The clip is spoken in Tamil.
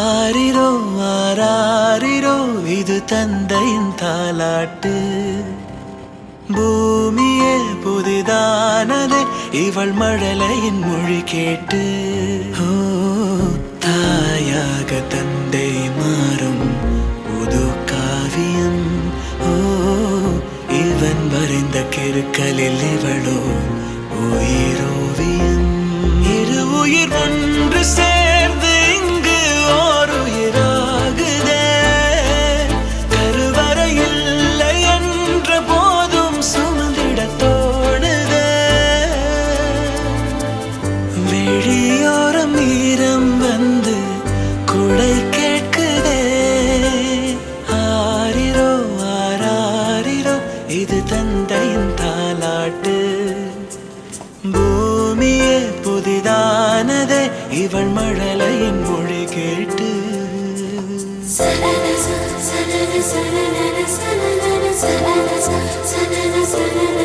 ஆரிரோ ஆராரிரோ இது தந்தையின் தாலாட்டு. பூமியே புதிதானதே இவள் மழலையின் மொழி கேட்டு. ஓ தாயாக தந்தை மாறும் புது காவியம். ஓ இவன் வரைந்த கிறுக்கலில் இவளோ உயிரோவியம். இரு உயிர் ஒன்று சேர்ந்து இங்கு ஓர் உயிராகுதே. கருவறை இல்லை என்ற போதும் சுமந்திட தோணுதே. வெளியோரம் ஈரம் வந்து குடை கேட்குதே. ஆரிரோ ஆராரிரோ இது தந்தையின் தாலாட்டு. பூமியே புதிதானதே இவள் மழலையின் மொழி கேட்டு. சனன சனன சனன சனன சனன சனன சனன